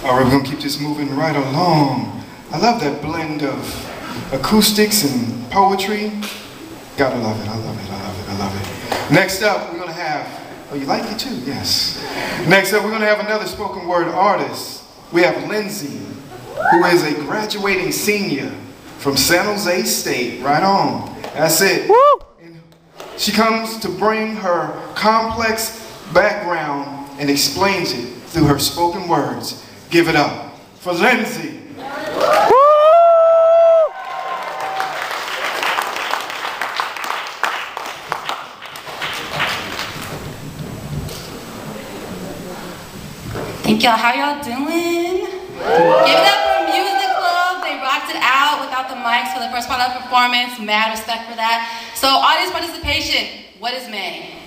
All right, we're gonna keep this moving right along. I love that blend of acoustics and poetry. Gotta love it, I love it, I love it, I love it. Next up, we're gonna have, oh, you like it too? Yes. Next up, we're gonna have another spoken word artist. We have Lindsey, who is a graduating senior from San Jose State. Right on. That's it. Woo! And she comes to bring her complex background and explains it through her spoken words. Give it up for Lindsey. Thank y'all. How y'all doing? Give it up for Music Club. They rocked it out without the mics for the first part of the performance. Mad respect for that. So audience participation. What is May?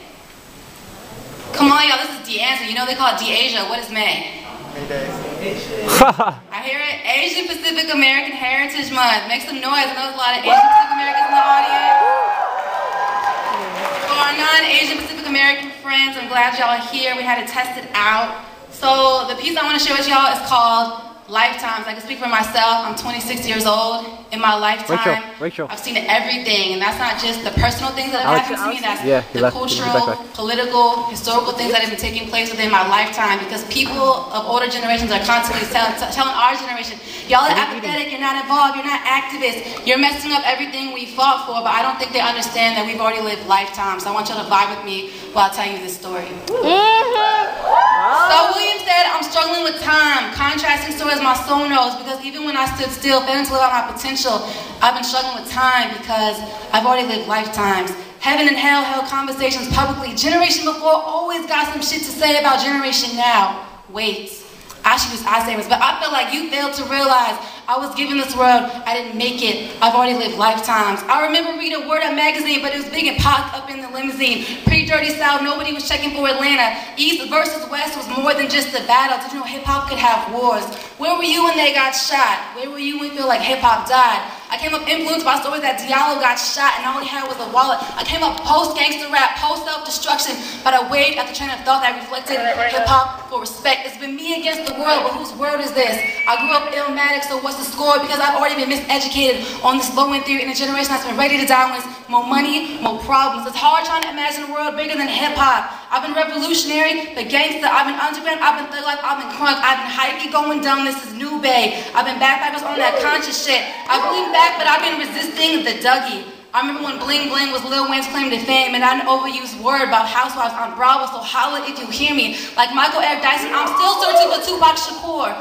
Come on, y'all. This is Anza. You know they call it Asia. What is May? I hear it. Asian Pacific American Heritage Month. Make some noise. I know there's a lot of Asian Pacific Americans in the audience. For our non-Asian Pacific American friends, I'm glad y'all are here. We had to test it out. So the piece I want to share with y'all is called Lifetimes. I can speak for myself. I'm 26 years old. In my lifetime, Rachel. I've seen everything, and that's not just the personal things that have happened to me, that's the cultural, political, historical things that have been taking place within my lifetime, because people of older generations are constantly telling our generation, y'all are apathetic, you're not involved, you're not activists, you're messing up everything we fought for, but I don't think they understand that we've already lived lifetimes. So I want y'all to vibe with me while I tell you this story. So William said, I'm struggling with time, contrasting stories my soul knows, because even when I stood still, failing to live out my potential, I've been struggling with time because I've already lived lifetimes. Heaven and hell held conversations publicly. Generation before always got some shit to say about generation now. Wait, I should use Alzheimer's, but I feel like you failed to realize I was given this world, I didn't make it. I've already lived lifetimes. I remember reading Word Up magazine, but it was big and popped up in the limousine. Pre-Dirty South, nobody was checking for Atlanta. East versus West was more than just a battle. Did you know hip-hop could have wars? Where were you when they got shot? Where were you when you feel like hip-hop died? I came up influenced by stories that Diallo got shot and all he had was a wallet. I came up post-gangster rap, post-self-destruction, but I waved at the train of thought that reflected hip-hop for respect. It's been me against the world, but whose world is this? I grew up illmatic, so what's the score? Because I've already been miseducated on this low-end theory in a generation that's been ready to die when it's more money, more problems. It's hard trying to imagine a world bigger than hip-hop. I've been revolutionary, but gangster. I've been underground, I've been thug life, I've been crunk, I've been hypey going dumb, this is New Bay. I've been backpackers on that conscious shit. I've leaned back, but I've been resisting the Dougie. I remember when Bling Bling was Lil Wayne's claim to fame, and I an overused word about housewives on Bravo, so holla if you hear me. Like Michael Eric Dyson, I'm still searching for Tupac Shakur.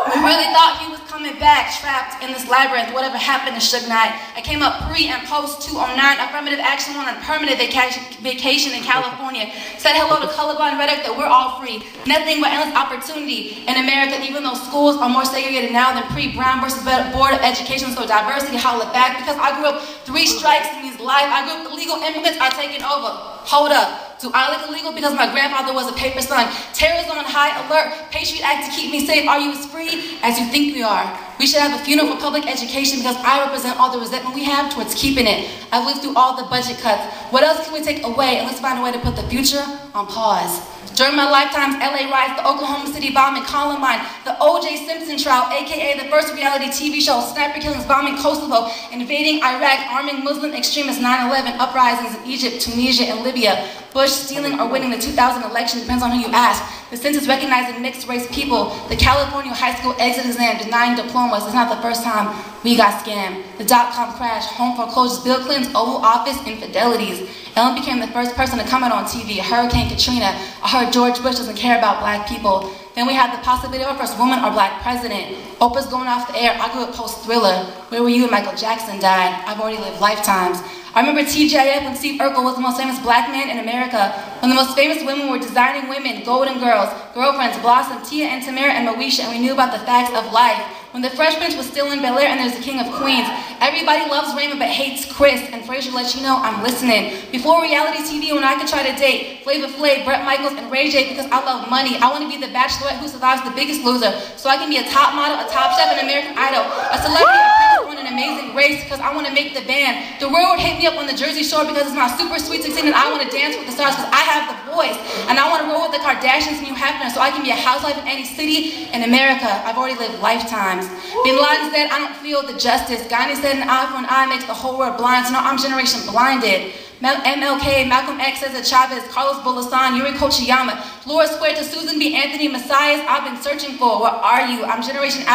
We really thought he was coming back, trapped in this labyrinth. Whatever happened to Suge Knight? I came up pre and post 209, affirmative action on a permanent vacation in California. Said hello to colorblind rhetoric that we're all free. Nothing but endless opportunity in America, even though schools are more segregated now than pre-Brown versus Board of Education, so diversity, holla back. Because I grew up 3 strikes means life. I grew up illegal immigrants are taking over. Hold up. Do I look illegal because my grandfather was a paper son? Terrorism on high alert, Patriot Act to keep me safe. Are you as free as you think we are? We should have a funeral for public education because I represent all the resentment we have towards keeping it. I've lived through all the budget cuts. What else can we take away? And let's find a way to put the future on pause. During my lifetimes, LA riots, the Oklahoma City bombing, Columbine, the O.J. Simpson trial, aka the first reality TV show, sniper killings, bombing Kosovo, invading Iraq, arming Muslim extremists, 9/11, uprisings in Egypt, Tunisia, and Libya, Bush stealing or winning the 2000 election, depends on who you ask, the census recognizing mixed race people, the California high school exit exam denying diplomas. It's not the first time we got scammed. The dot-com crash, home foreclosures, Bill Clinton's Oval Office infidelities. Ellen became the first person to comment on TV, Hurricane Katrina. I heard George Bush doesn't care about black people. Then we had the possibility of our first woman or black president. Oprah's going off the air. I grew up post-Thriller. Where were you when Michael Jackson died? I've already lived lifetimes. I remember TGIF when Steve Urkel was the most famous black man in America. When the most famous women were designing women, Golden Girls, Girlfriends, Blossom, Tia and Tamara and Moesha, and we knew about the facts of life. When the Fresh Prince was still in Bel Air and there's the King of Queens. Everybody loves Raymond but hates Chris, and Frasier lets you know I'm listening. Before reality TV, when I could try to date Flavor Flav, Bret Michaels, and Ray J because I love money. I want to be the bachelorette who survives the biggest loser, so I can be a top model, a top chef, an American Idol, a celebrity, a princess, on an Amazing Race because I want to make the band. The world would hit me up on the Jersey Shore because it's my super sweet 16 and I want to dance with the stars because I have the voice. And I want to roll with the Kardashians and Hugh Hefner so I can be a housewife in any city in America. I've already lived lifetimes. Bin Laden said, I don't feel the justice. Gandhi said, an eye for an eye makes the whole world blind. So now I'm generation blinded. MLK, Malcolm X, Cesar Chavez, Carlos Bolasan, Yuri Kochiyama, Flora Square to Susan B. Anthony, Messiahs I've been searching for. Where are you? I'm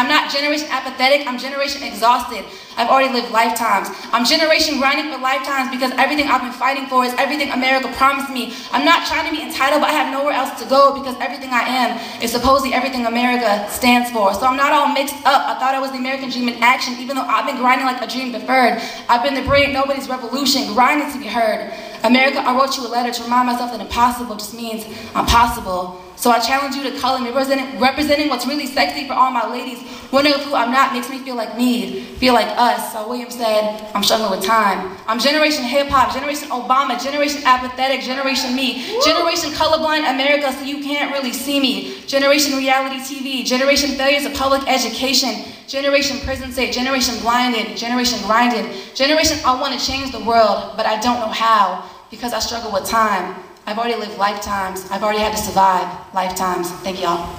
not generation apathetic, I'm generation exhausted. I've already lived lifetimes. I'm generation grinding for lifetimes because everything I've been fighting for is everything America promised me. I'm not trying to be entitled, but I have nowhere else to go because everything I am is supposedly everything America stands for. So I'm not all mixed up. I thought I was the American dream in action, even though I've been grinding like a dream deferred. I've been the brilliant nobody's revolution, grinding to be heard. America, I wrote you a letter to remind myself that impossible just means I'm possible. So I challenge you to color me, representing what's really sexy for all my ladies. Wondering who I'm not makes me feel like me, feel like us. So William said, I'm struggling with time. I'm generation hip hop, generation Obama, generation apathetic, generation me, generation colorblind America so you can't really see me, generation reality TV, generation failures of public education, generation prison state, generation blinded, generation grinded, generation I want to change the world, but I don't know how because I struggle with time. I've already lived lifetimes. I've already had to survive lifetimes. Thank y'all.